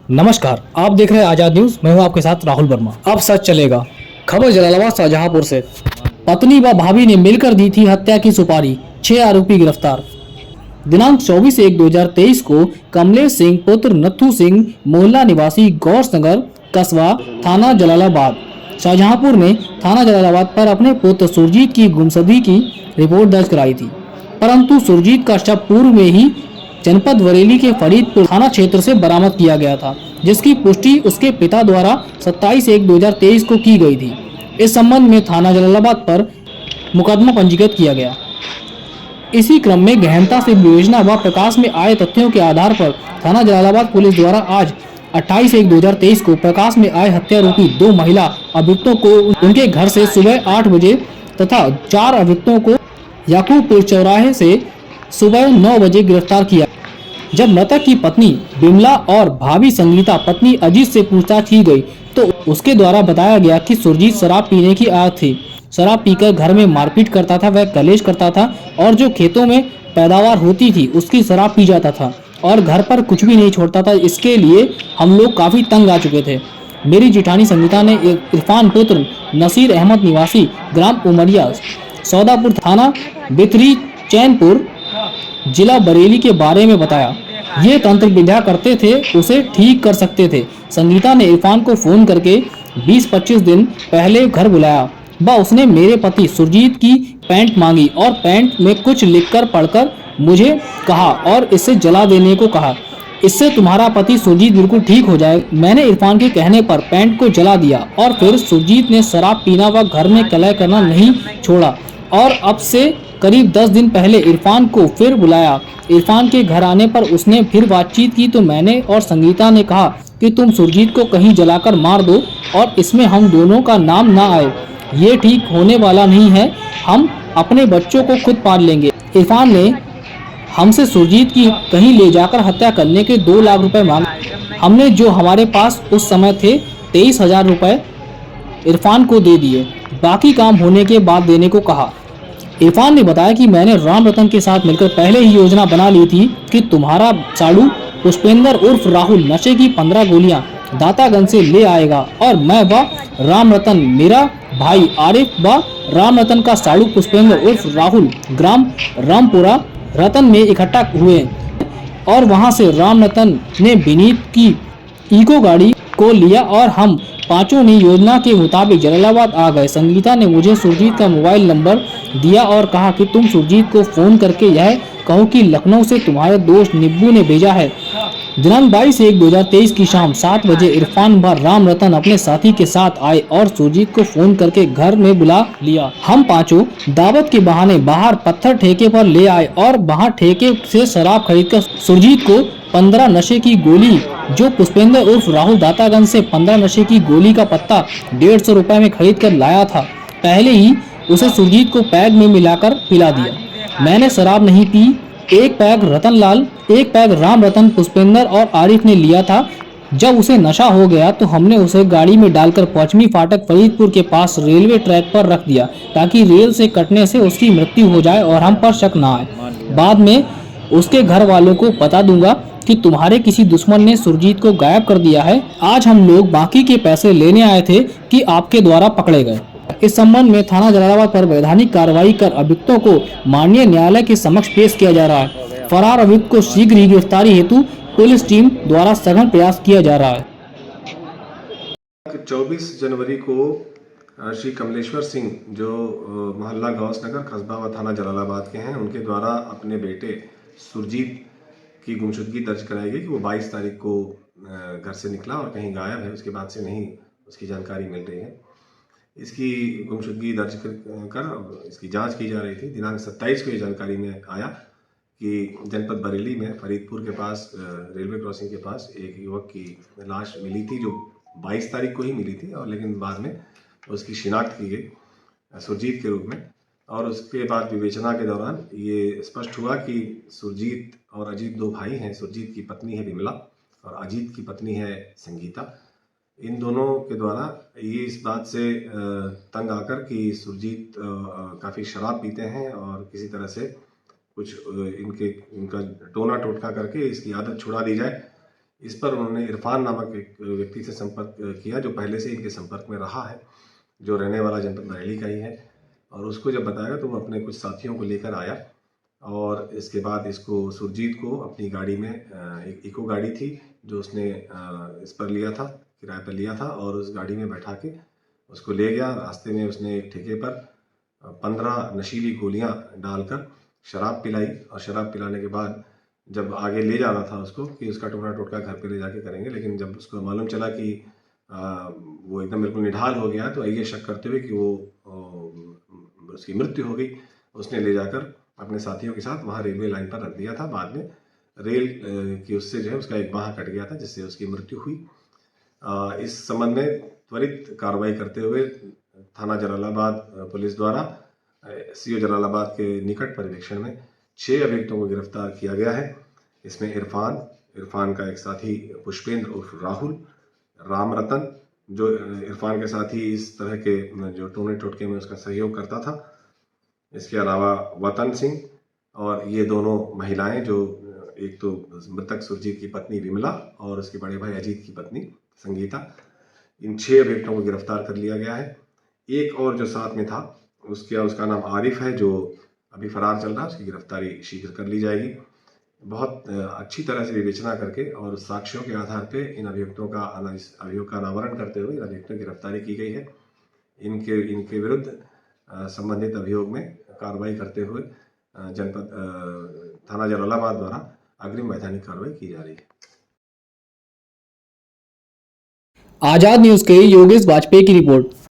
नमस्कार, आप देख रहे हैं आजाद न्यूज। मैं हूं आपके साथ राहुल वर्मा। अब सच चलेगा। खबर जलालाबाद शाहजहांपुर से। पत्नी व भाभी ने मिलकर दी थी हत्या की सुपारी, 6 आरोपी गिरफ्तार। दिनांक 24/1/2023 को कमलेश सिंह पुत्र नत्थू सिंह मोहल्ला निवासी गौसनगर कस्बा थाना जलालाबाद शाहजहांपुर ने थाना जलालाबाद पर अपने पुत्र सुरजीत की गुमशुदगी की रिपोर्ट दर्ज कराई थी, परंतु सुरजीत का शव पूर्व में ही जनपद बरेली के फरीदपुर थाना क्षेत्र से बरामद किया गया था, जिसकी पुष्टि उसके पिता द्वारा 27/1/2023 को की गई थी। इस संबंध में थाना जलालाबाद पर मुकदमा पंजीकृत किया गया। इसी क्रम में गहनता से विवेचना व प्रकाश में आए तथ्यों के आधार पर थाना जलालाबाद पुलिस द्वारा आज 28/1/2023 को प्रकाश में आए हत्यारोपी 2 महिला अभियुक्तों को उनके घर से सुबह 8 बजे तथा 4 अभियुक्तों को याकूबपुर चौराहे से सुबह 9 बजे गिरफ्तार किया। जब मृतक की पत्नी बिमला और भाभी संगीता पत्नी अजीत से पूछताछ की गई तो उसके द्वारा बताया गया कि सुरजीत शराब पीने की आदत थी। शराब पीकर घर में मारपीट करता था, वह कलेश करता था और जो खेतों में पैदावार होती थी उसकी शराब पी जाता था और घर पर कुछ भी नहीं छोड़ता था। इसके लिए हम लोग काफी तंग आ चुके थे। मेरी जिठानी संगीता ने इरफान पुत्र नसीर अहमद निवासी ग्राम उमरिया सौदापुर थाना बिथरी चैनपुर जिला बरेली के बारे में बताया। ये तंत्र विद्या करते थे, उसे ठीक कर सकते थे। संगीता ने इरफान को फोन करके 20-25 दिन पहले घर बुलाया व उसने मेरे पति सुरजीत की पैंट मांगी और पैंट में कुछ लिखकर पढ़कर मुझे कहा और इसे जला देने को कहा। इससे तुम्हारा पति सुरजीत बिल्कुल ठीक हो जाए। मैंने इरफान के कहने पर पैंट को जला दिया और फिर सुरजीत ने शराब पीना व घर में कलह करना नहीं छोड़ा और अब से करीब 10 दिन पहले इरफान को फिर बुलाया। इरफान के घर आने पर उसने फिर बातचीत की तो मैंने और संगीता ने कहा कि तुम सुरजीत को कहीं जलाकर मार दो और इसमें हम दोनों का नाम ना आए। ये ठीक होने वाला नहीं है, हम अपने बच्चों को खुद पाल लेंगे। इरफान ने हमसे सुरजीत की कहीं ले जाकर हत्या करने के 2 लाख रुपए मांगे। हमने जो हमारे पास उस समय थे 23,000 रुपए इरफान को दे दिए, बाकी काम होने के बाद देने को कहा। इरफान ने बताया कि मैंने राम रतन के साथ मिलकर पहले ही योजना बना ली थी कि तुम्हारा साड़ू पुष्पेंद्र उर्फ राहुल नशे की 15 गोलियां दातागंज से ले आएगा और मैं व राम रतन, मेरा भाई आरिफ व राम रतन का साड़ू पुष्पेंद्र उर्फ राहुल ग्राम रामपुरा रतन में इकट्ठा हुए और वहां से राम रतन ने विनीत की इको गाड़ी को लिया और हम पांचों ने योजना के मुताबिक जलालाबाद आ गए। संगीता ने मुझे सुरजीत का मोबाइल नंबर दिया और कहा कि तुम सुरजीत को फोन करके यह कहो कि लखनऊ से तुम्हारे दोस्त निब्बू ने भेजा है। दिनांक 22/1/2023 की शाम 7 बजे इरफान व राम रतन अपने साथी के साथ आए और सुरजीत को फोन करके घर में बुला लिया। हम पांचों दावत के बहाने बाहर पत्थर ठेके पर ले आए और वहां ठेके से शराब खरीदकर सुरजीत को 15 नशे की गोली, जो पुष्पेंद्र उर्फ राहुल दातागंज से 15 नशे की गोली का पत्ता 150 रुपए में खरीद कर लाया था, पहले ही उसे सुरजीत को पैग में मिलाकर पिला दिया। मैंने शराब नहीं पी। एक पैग रतनलाल, एक पैग राम रतन, पुष्पेंद्र और आरिफ ने लिया था। जब उसे नशा हो गया तो हमने उसे गाड़ी में डालकर पश्चिमी फाटक फरीदपुर के पास रेलवे ट्रैक पर रख दिया ताकि रेल से कटने से उसकी मृत्यु हो जाए और हम पर शक न आए। बाद में उसके घर वालों को बता दूंगा कि तुम्हारे किसी दुश्मन ने सुरजीत को गायब कर दिया है। आज हम लोग बाकी के पैसे लेने आए थे कि आपके द्वारा पकड़े गए। इस संबंध में थाना जलालाबाद पर वैधानिक कार्रवाई कर अभियुक्तों को माननीय न्यायालय के समक्ष पेश किया जा रहा है। फरार अभियुक्त को शीघ्र ही गिरफ्तारी हेतु पुलिस टीम द्वारा सघन प्रयास किया जा रहा है। 24 जनवरी को श्री कमलेश्वर सिंह जो मोहल्ला गौसनगर कस्बा व थाना जलालाबाद के हैं, उनके द्वारा अपने बेटे सुरजीत की गुमशुदगी दर्ज कराई गई कि वो 22 तारीख को घर से निकला और कहीं गायब है। उसके बाद से नहीं उसकी जानकारी मिल रही है। इसकी गुमशुदगी दर्ज कर इसकी जांच की जा रही थी। दिनांक 27 को ये जानकारी में आया कि जनपद बरेली में फरीदपुर के पास रेलवे क्रॉसिंग के पास एक युवक की लाश मिली थी, जो 22 तारीख को ही मिली थी और लेकिन बाद में उसकी शिनाख्त की गई सुरजीत के रूप में। और उसके बाद विवेचना के दौरान ये स्पष्ट हुआ कि सुरजीत और अजीत 2 भाई हैं। सुरजीत की पत्नी है बिमला और अजीत की पत्नी है संगीता। इन दोनों के द्वारा ये इस बात से तंग आकर कि सुरजीत काफ़ी शराब पीते हैं और किसी तरह से कुछ इनका टोना टोटका करके इसकी आदत छुड़ा दी जाए, इस पर उन्होंने इरफान नामक एक व्यक्ति से संपर्क किया जो पहले से इनके संपर्क में रहा है, जो रहने वाला जनपद बरेली का ही है। और उसको जब बताया तो वो अपने कुछ साथियों को लेकर आया और इसके बाद इसको सुरजीत को अपनी गाड़ी में एक इको गाड़ी थी जो उसने इस पर लिया था, किराए पर लिया था, और उस गाड़ी में बैठा के उसको ले गया। रास्ते में उसने एक ठेके पर 15 नशीली गोलियां डालकर शराब पिलाई और शराब पिलाने के बाद जब आगे ले जा रहा था उसको कि उसका टुकड़ा टोटका घर पे ले जाके करेंगे, लेकिन जब उसको मालूम चला कि वो एकदम बिल्कुल निढाल हो गया तो ये शक करते हुए कि वो उसकी मृत्यु हो गई, उसने ले जाकर अपने साथियों के साथ वहाँ रेलवे लाइन पर रख दिया था। बाद में रेल की उससे जो है उसका एक बांह कट गया था जिससे उसकी मृत्यु हुई। इस संबंध में त्वरित कार्रवाई करते हुए थाना जलालाबाद पुलिस द्वारा सीओ जलालाबाद के निकट पर्यवेक्षण में 6 अभियुक्तों को गिरफ्तार किया गया है। इसमें इरफान का एक साथी पुष्पेंद्र उर्फ राहुल, राम रतन जो इरफान के साथ ही इस तरह के जो टोने टोटके में उसका सहयोग करता था, इसके अलावा वतन सिंह और ये दोनों महिलाएं जो एक तो मृतक सुरजीत की पत्नी विमला और उसके बड़े भाई अजीत की पत्नी संगीता, इन 6 अभियुक्तों को गिरफ्तार कर लिया गया है। एक और जो साथ में था उसका नाम आरिफ है जो अभी फरार चल रहा है, उसकी गिरफ्तारी शीघ्र कर ली जाएगी। बहुत अच्छी तरह से विवेचना करके और साक्ष्यों के आधार पे इन अभियुक्तों का अभियोग का अनावरण करते हुए इन अभियुक्तों की गिरफ्तारी की गई है। इनके विरुद्ध संबंधित अभियोग में कार्रवाई करते हुए जनपद थाना जलालाबाद द्वारा अग्रिम वैधानिक कार्रवाई की जा रही है। आजाद न्यूज के योगेश वाजपेयी की रिपोर्ट।